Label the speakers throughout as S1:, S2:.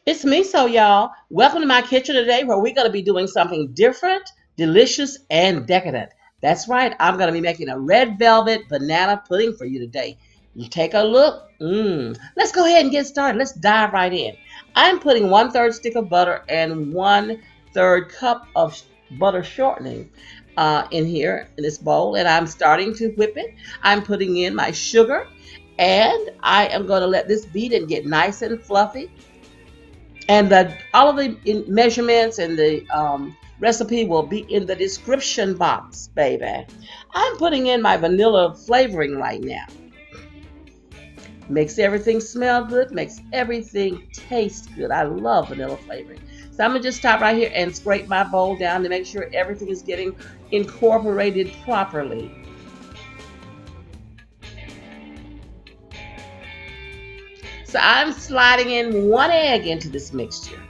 S1: It's Meso, y'all. Welcome to my kitchen today where we're going to be doing something different, delicious, and decadent. That's right, I'm going to be making a red velvet banana pudding for you today. You take a look. Let's go ahead and get started. Let's dive right in. I'm putting 1/3 stick of butter and 1/3 cup of butter shortening in here in this bowl, and I'm starting to whip it. I'm putting in my sugar, and I am going to let this beat and get nice and fluffy. And all of the measurements and the recipe will be in the description box, baby. I'm putting in my vanilla flavoring right now. Makes everything smell good, makes everything taste good. I love vanilla flavoring. So I'm gonna just stop right here and scrape my bowl down to make sure everything is getting incorporated properly. So I'm sliding in 1 egg into this mixture.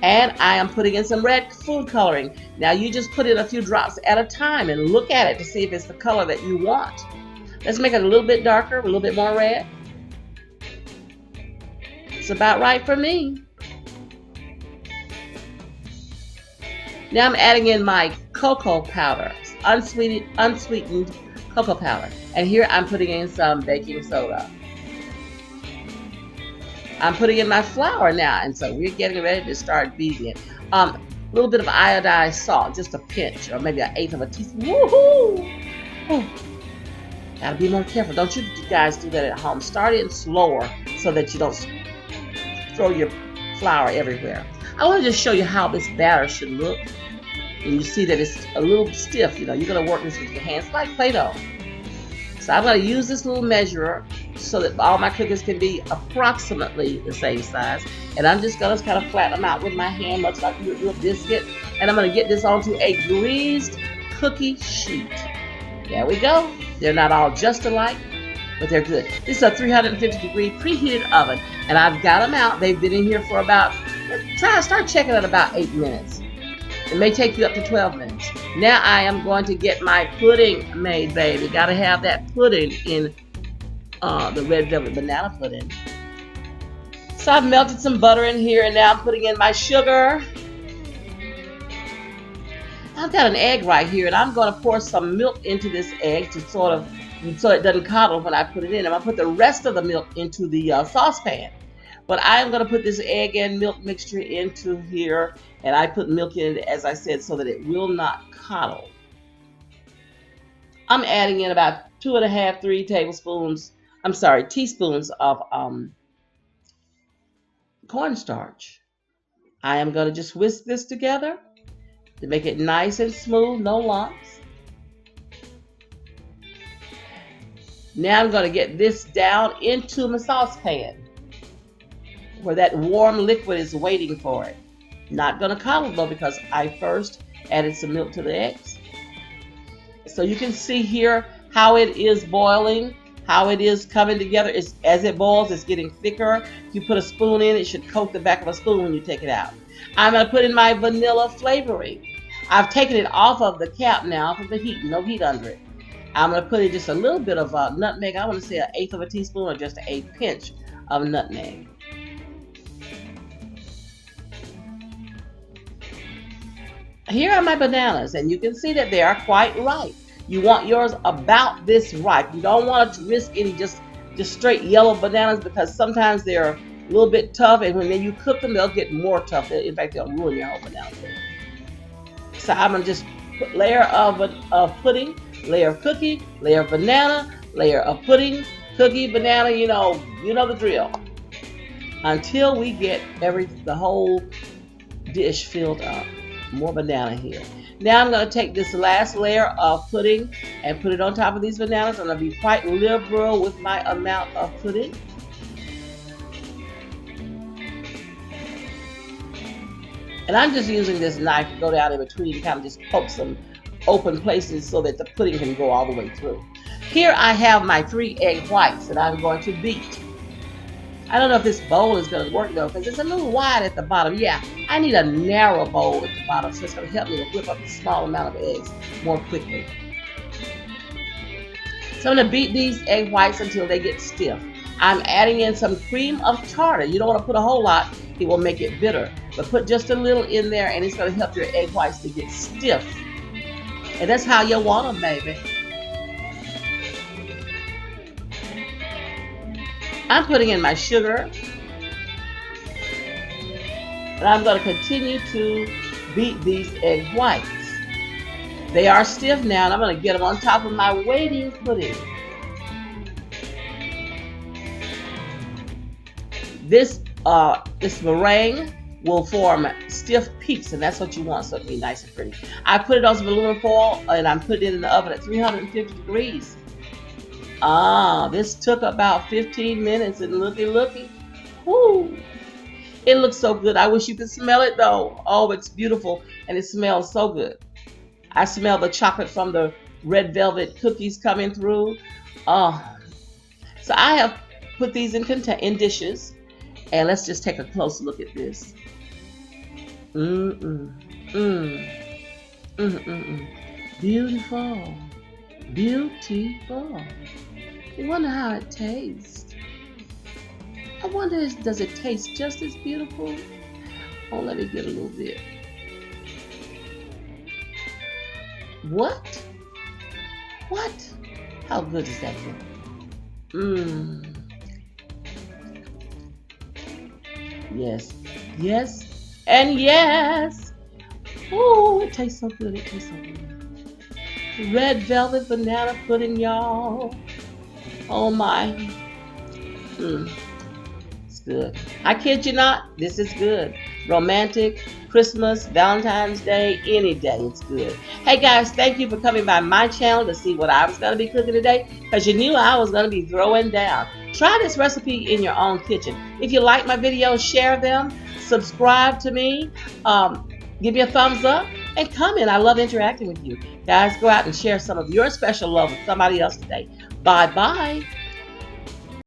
S1: And I am putting in some red food coloring. Now you just put in a few drops at a time and look at it to see if it's the color that you want. Let's make it a little bit darker, a little bit more red. It's about right for me. Now I'm adding in my cocoa powder, unsweetened cocoa powder. And here I'm putting in some baking soda. I'm putting in my flour now, and so we're getting ready to start beating it. A little bit of iodized salt, just a pinch, or maybe 1/8 of a teaspoon. Woohoo! Oh, gotta be more careful. Don't you guys do that at home? Start it slower so that you don't throw your flour everywhere. I want to just show you how this batter should look. And you see that it's a little stiff. You're gonna work this with your hands like Play-Doh. So I'm going to use this little measurer so that all my cookies can be approximately the same size. And I'm just going to kind of flatten them out with my hand, much like you would do a biscuit. And I'm going to get this onto a greased cookie sheet. There we go. They're not all just alike, but they're good. This is a 350-degree preheated oven, and I've got them out. They've been in here for about, start checking at about 8 minutes. It may take you up to 12 minutes. Now I am going to get my pudding made, baby. Got to have that pudding in the red velvet banana pudding. So I've melted some butter in here, and now I'm putting in my sugar. I've got an egg right here, and I'm going to pour some milk into this egg to so it doesn't curdle when I put it in. I'm going to put the rest of the milk into the saucepan. But I'm going to put this egg and milk mixture into here, and I put milk in it, as I said, so that it will not curdle. I'm adding in about 2.5, 3 teaspoons of cornstarch. I am going to just whisk this together to make it nice and smooth, no lumps. Now I'm going to get this down into my saucepan where that warm liquid is waiting for it. Not going to curdle though, because I first added some milk to the eggs. So you can see here how it is boiling, how it is coming together. As it boils, it's getting thicker. If you put a spoon in, it should coat the back of a spoon when you take it out. I'm going to put in my vanilla flavoring. I've taken it off of the cap now, off of the heat, no heat under it. I'm going to put in just a little bit of nutmeg. I want to say 1/8 of a teaspoon or just a pinch of nutmeg. Here are my bananas, and you can see that they are quite ripe. You want yours about this ripe. You don't want to risk any just straight yellow bananas, because sometimes they're a little bit tough, and when you cook them, they'll get more tough. In fact, they'll ruin your whole banana pudding. So I'm gonna just put layer of pudding, layer of cookie, layer of banana, layer of pudding, cookie, banana. You know the drill. Until we get the whole dish filled up. More banana here. Now I'm going to take this last layer of pudding and put it on top of these bananas. I'm going to be quite liberal with my amount of pudding. And I'm just using this knife to go down in between to kind of just poke some open places so that the pudding can go all the way through. Here I have my 3 egg whites that I'm going to beat. I don't know if this bowl is going to work though, because it's a little wide at the bottom. Yeah, I need a narrow bowl at the bottom, so it's going to help me to whip up the small amount of eggs more quickly. So I'm going to beat these egg whites until they get stiff. I'm adding in some cream of tartar. You don't want to put a whole lot. it will make it bitter. But put just a little in there, and it's going to help your egg whites to get stiff. And that's how you want them, baby. I'm putting in my sugar. And I'm going to continue to beat these egg whites. They are stiff now, and I'm going to get them on top of my waiting pudding. This meringue will form stiff peaks, and that's what you want, so it'll be nice and pretty. I put it on some aluminum foil, and I'm putting it in the oven at 350 degrees. This took about 15 minutes, and looky. Whoo! It looks so good. I wish you could smell it though. Oh, it's beautiful, and it smells so good. I smell the chocolate from the red velvet cookies coming through. Oh, so I have put these in dishes, and let's just take a close look at this. Beautiful, beautiful. I wonder how it tastes. I wonder, does it taste just as beautiful? Oh, let me get a little bit. What? What? How good is that thing? Yes. Yes. And yes. Oh, it tastes so good. It tastes so good. Red velvet banana pudding, y'all. Oh my. Good. I kid you not, this is good. Romantic, Christmas, Valentine's Day, any day, it's good. Hey guys, thank you for coming by my channel to see what I was going to be cooking today, because you knew I was going to be throwing down. Try this recipe in your own kitchen. If you like my videos, share them, subscribe to me, give me a thumbs up, and comment. I love interacting with you. Guys, go out and share some of your special love with somebody else today. Bye-bye.